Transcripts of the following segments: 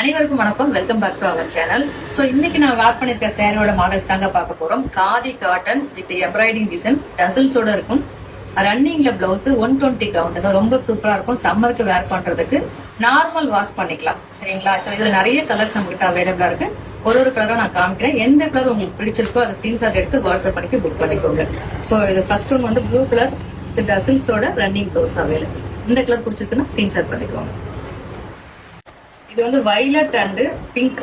அனைவருக்கும் வணக்கம். Welcome back to our channel. So இன்னைக்கு நான் வேர் பண்ணிருக்க சேரோட மாடல்ஸ் தாங்க பார்க்க போறோம். Khadi cotton with embroidery design டசல்ஸோட இருக்கும். ரன்னிங்ல பிளவுஸ் 120 கவுண்ட் ரொம்ப சூப்பரா இருக்கும். சம்மருக்கு வேர் பண்றதுக்கு நார்மல் வாஷ் பண்ணிக்கலாம். சரிங்களா? சோ இதுல நிறைய கலர்ஸ் நம்ம கிட்ட அவைலபிளா இருக்கு. ஒரு கலரா நான் காமிக்கிறேன். எந்த கலர் உங்களுக்கு பிடிச்சிருக்கோ அதை ஸ்கிரீன்ஷாட் எடுத்து வாட்ஸ்அப் பண்ணி புக் பண்ணிக்கோங்க. சோ இது ஃபர்ஸ்ட் ஒன் வந்து ப்ளூ கலர் வித் டசல்ஸோட ரன்னிங் பிளவுஸ் அவைலபிள். இந்த கலர் பிடிச்சிருக்குன்னா ஸ்கிரீன்ஷாட் பண்ணிக்கோங்க. இது வந்து வயலட் அண்ட் பிங்க்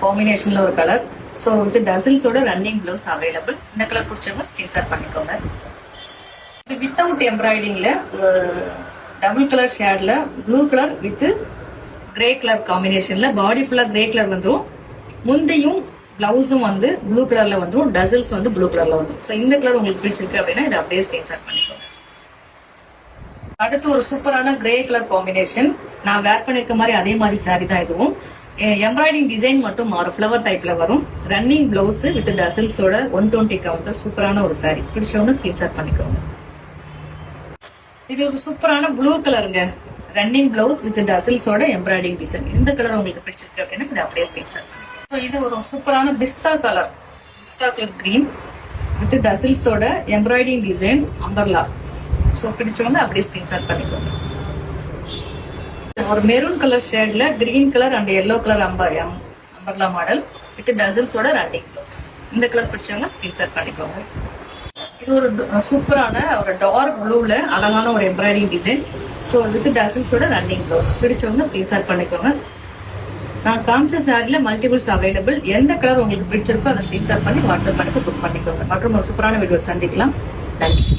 காம்பினேஷன்ல ஒரு கலர். ஸோ வித் டசல்ஸோட ரன்னிங் பிளவுஸ் அவைலபிள். இந்த கலர் பிடிச்சவங்க ஸ்கிரீன்ஷாட் பண்ணிக்கோங்க. இது வித்தவுட் எம்ப்ராய்டிங்ல டபுள் கலர் ஷேட்ல blue colour with grey colour காம்பினேஷன்ல பாடி ஃபுல்லா கிரே கலர் வந்துடும். முந்தையும் பிளவுஸும் வந்து ப்ளூ கலர்ல வந்துடும். டசல்ஸ் வந்து ப்ளூ கலர்ல வந்துடும். ஸோ இந்த கலர் உங்களுக்கு பிடிச்சிருக்கு அப்படின்னா இதை அப்படியே ஸ்கிரீன்ஷாட் பண்ணிக்கோங்க. அடுத்து ஒரு சூப்பரான கிரே கலர் காம்பினேஷன். நான் வேர் பண்ணிருக்க மாதிரி அதே மாதிரி சாரி தான் இதுவும். எம்ப்ராய்டிங் டிசைன் மட்டும் மாறும். ஃபிளவர் டைப்ல வரும். ரன்னிங் பிளவுஸ் வித் டசல்ஸோட 120 கவுண்ட் சூப்பரான ஒரு சாரி. பிடிச்சவங்க ஸ்கிரீன்ஷாட் பண்ணிக்கோங்க. இது ஒரு சூப்பரான ப்ளூ கலருங்க. ரன்னிங் பிளவுஸ் வித் டசல்ஸோட எம்ப்ராய்டிங் டிசைன். இந்த கலர் உங்களுக்கு பிடிச்சிருக்கு அப்படின்னா இதை அப்படியே ஸ்கிரீன்ஷாட் பண்ணிக்கோங்க. இது ஒரு சூப்பரான பிஸ்தா கலர் கிரீன் வித் டசல்ஸோட எம்ப்ராய்டிங் டிசைன் அம்பர்லா. ஸோ பிடிச்சவங்க அப்படியே ஸ்கிரீன்ஷாட் பண்ணிக்கோங்க. ஒரு மெரூன் கலர் ஷேட்ல green colour and yellow colour umbrella model with டசல்ஸோட ரன்னிங் பிளவுஸ். இந்த கலர் பிடிச்சவங்க ஸ்கிரீன்ஷாட் பண்ணிக்கோங்க. இது ஒரு சூப்பரான ஒரு டார்க் ப்ளூல அழகான ஒரு எம்ப்ராய்டிங் டிசைன். ஸோ வித் டசல்ஸோட ரன்னிங் பிளவுஸ். பிடிச்சவங்க ஸ்கிரீன்ஷாட் பண்ணிக்கோங்க. நான் காமிச்ச சாரில மல்டிபிள்ஸ் அவைலபிள். எந்த கலர் உங்களுக்கு பிடிச்சிருக்கோ அதை ஸ்கிரீன்ஷாட் பண்ணி வாட்ஸ்அப் பண்ணி புக் பண்ணிக்கோங்க. மற்றும் ஒரு சூப்பரான வீடியோ சந்திக்கலாம். நன்றி.